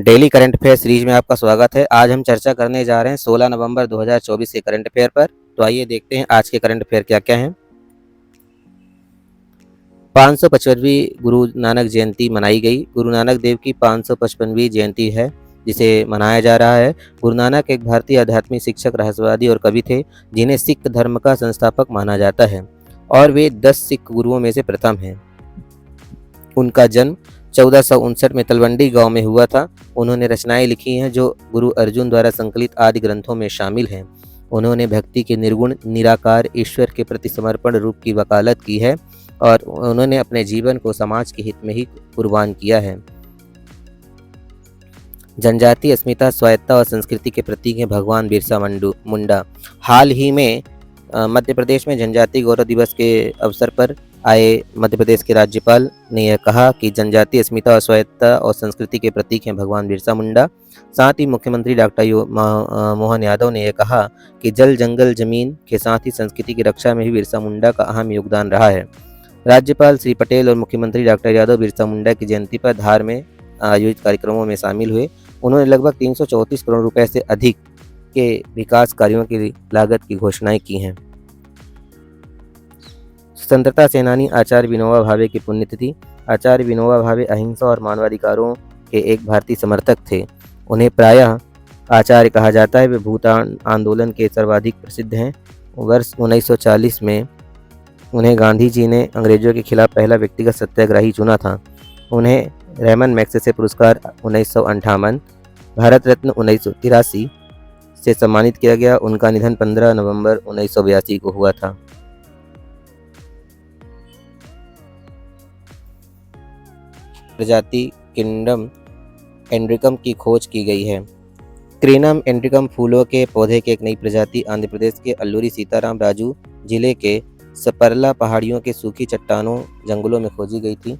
Daily current affair series में आपका स्वागत है। आज हम चर्चा करने जा रहे हैं 16 नवंबर 2024 के करंट अफेयर पर। तो आइए देखते हैं आज के करंट अफेयर क्या क्या हैं। 555वीं गुरु नानक जयंती मनाई गई। गुरु नानक देव की 555वीं जयंती है जिसे मनाया जा रहा है। गुरु नानक एक भारतीय आध्यात्मिक शिक्षक, रहस्यवादी और कवि थे जिन्हें सिख धर्म का संस्थापक माना जाता है और वे 10 सिख गुरुओं में से प्रथम हैं। उनका जन्म 1459 में तलवंडी गांव में हुआ था। उन्होंने रचनाएं लिखी हैं जो गुरु अर्जुन द्वारा संकलित आदि ग्रंथों में शामिल हैं। उन्होंने भक्ति के निर्गुण निराकार ईश्वर के प्रति समर्पण रूप की वकालत की है और उन्होंने अपने जीवन को समाज के हित में ही कुर्बान किया है। जनजातीय अस्मिता, स्वायत्तता और संस्कृति के प्रतीक हैं भगवान बिरसा मुंडा। हाल ही में मध्य प्रदेश में जनजातीय गौरव दिवस के अवसर पर आए मध्य प्रदेश के राज्यपाल ने यह कहा कि जनजातीय अस्मिता और स्वायत्तता और संस्कृति के प्रतीक हैं भगवान बिरसा मुंडा। साथ ही मुख्यमंत्री डॉक्टर मोहन यादव ने यह कहा कि जल, जंगल, जमीन के साथ ही संस्कृति की रक्षा में भी बिरसा मुंडा का अहम योगदान रहा है। राज्यपाल श्री पटेल और मुख्यमंत्री डॉक्टर यादव बिरसा मुंडा की जयंती पर धार में आयोजित कार्यक्रमों में शामिल हुए। उन्होंने लगभग 334 करोड़ रुपए से अधिक के विकास कार्यों की लागत की घोषणाएं की हैं। स्वतंत्रता सेनानी आचार्य विनोबा भावे की पुण्यतिथि। आचार्य विनोबा भावे अहिंसा और मानवाधिकारों के एक भारतीय समर्थक थे। उन्हें प्रायः आचार्य कहा जाता है। वे भूटान आंदोलन के सर्वाधिक प्रसिद्ध हैं। वर्ष 1940 में उन्हें गांधी जी ने अंग्रेजों के खिलाफ पहला व्यक्तिगत सत्याग्रही चुना था। उन्हें रेमन मैग्सेसे पुरस्कार 1958, भारत रत्न 1983 से सम्मानित किया गया। उनका निधन 15 नवंबर 1982 को हुआ था। प्रजाति क्रिनम एंड्रिकम की खोज की गई है। क्रिनम एंड्रिकम फूलों के पौधे की एक नई प्रजाति आंध्र प्रदेश के अल्लूरी सीताराम राजू जिले के सपरला पहाड़ियों के सूखी चट्टानों जंगलों में खोजी गई थी।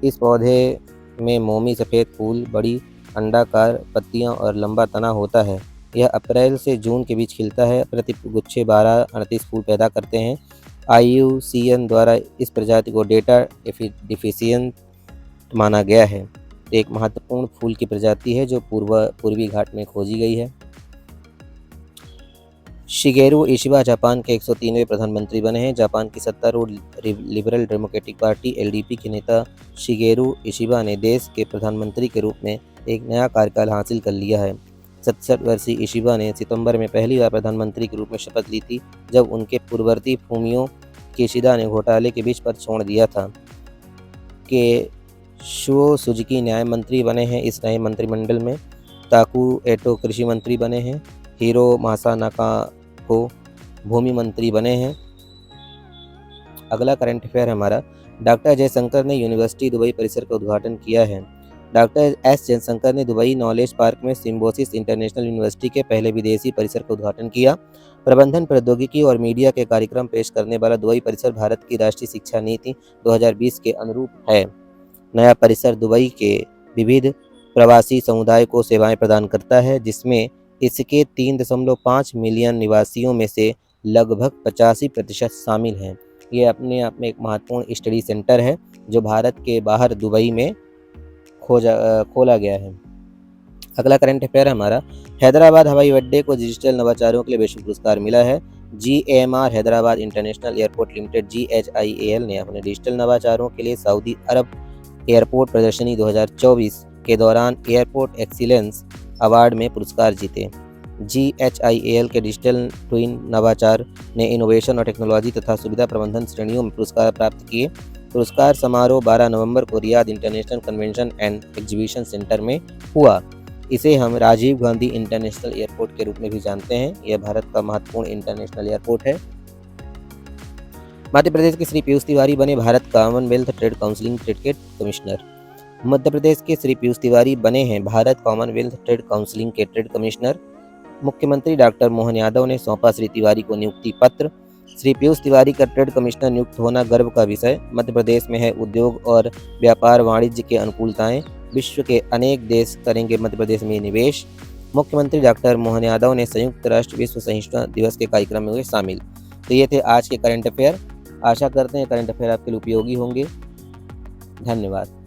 इस पौधे में मोमी सफ़ेद फूल, बड़ी अंडाकार पत्तियां और लंबा तना होता है। यह अप्रैल से जून के बीच खिलता है। प्रति गुच्छे 12-38 फूल पैदा करते हैं। IUCN द्वारा इस प्रजाति को डेटा डिफिशिएंट माना गया है। एक महत्वपूर्ण फूल की प्रजाति है जो पूर्वी घाट में खोजी गई है। शिगेरू इशिबा जापान के 103वें प्रधानमंत्री बने हैं। जापान की सत्तारूढ़ लिबरल डेमोक्रेटिक पार्टी LDP के नेता शिगेरू इशिबा ने देश के प्रधानमंत्री के रूप में एक नया कार्यकाल हासिल कर लिया है। 67 वर्षीय इशिबा ने सितंबर में पहली बार प्रधानमंत्री के रूप में शपथ ली थी जब उनके पूर्ववर्ती फूमियो किशिदा ने घोटाले के बीच पद छोड़ दिया था। शुओ सुजुकी न्याय मंत्री बने हैं। इस नए मंत्रिमंडल में ताकू एटो कृषि मंत्री बने हैं। हीरो मासानाका भूमि मंत्री बने हैं। अगला करंट अफेयर हमारा, डॉक्टर जयशंकर ने यूनिवर्सिटी दुबई परिसर का उद्घाटन किया है। डॉक्टर S जयशंकर ने दुबई नॉलेज पार्क में सिम्बोसिस इंटरनेशनल यूनिवर्सिटी के पहले विदेशी परिसर का उद्घाटन किया। प्रबंधन, प्रौद्योगिकी और मीडिया के कार्यक्रम पेश करने वाला दुबई परिसर भारत की राष्ट्रीय शिक्षा नीति 2020 के अनुरूप है। नया परिसर दुबई के विविध प्रवासी समुदाय को सेवाएं प्रदान करता है, जिसमें इसके 3.5 मिलियन निवासियों में से लगभग 85% शामिल हैं। ये अपने आप में एक महत्वपूर्ण स्टडी सेंटर है जो भारत के बाहर दुबई में खोला गया है। अगला करंट अफेयर हमारा, हैदराबाद हवाई अड्डे को डिजिटल नवाचारों के लिए विश्व पुरस्कार मिला है। GAMR Hyderabad international airport limited GHIAL ने अपने डिजिटल नवाचारों के लिए सऊदी अरब एयरपोर्ट प्रदर्शनी 2024 के दौरान एयरपोर्ट एक्सीलेंस अवार्ड में पुरस्कार जीते। GHIAL के डिजिटल ट्विन नवाचार ने इनोवेशन और टेक्नोलॉजी तथा सुविधा प्रबंधन श्रेणियों में पुरस्कार प्राप्त किए। पुरस्कार समारोह 12 नवंबर को Riyadh international convention and exhibition centre में हुआ। इसे हम राजीव गांधी इंटरनेशनल एयरपोर्ट के रूप में भी जानते हैं। यह भारत का महत्वपूर्ण इंटरनेशनल एयरपोर्ट है। मध्य प्रदेश के श्री पीयूष तिवारी बने Bharat Commonwealth trade council cricket commissioner. Madhya Pradesh के श्री पीयूष तिवारी बने हैं भारत कॉमनवेल्थ ट्रेड काउंसिल के ट्रेड कमिश्नर। मुख्यमंत्री डॉक्टर मोहन यादव ने सौंपा श्री तिवारी को नियुक्ति पत्र। श्री पीयूष तिवारी का ट्रेड कमिश्नर नियुक्त होना गर्व का विषय। मध्य प्रदेश में है उद्योग और व्यापार वाणिज्य के अनुकूलताएं। विश्व के अनेक देश करेंगे मध्य प्रदेश में निवेश। मुख्यमंत्री डॉक्टर मोहन यादव ने संयुक्त राष्ट्र विश्व सहिष्णुता दिवस के कार्यक्रम में हुए शामिल। तो ये थे आज के करंट अफेयर। आशा करते हैं करंट अफेयर आपके लिए उपयोगी होंगे। धन्यवाद।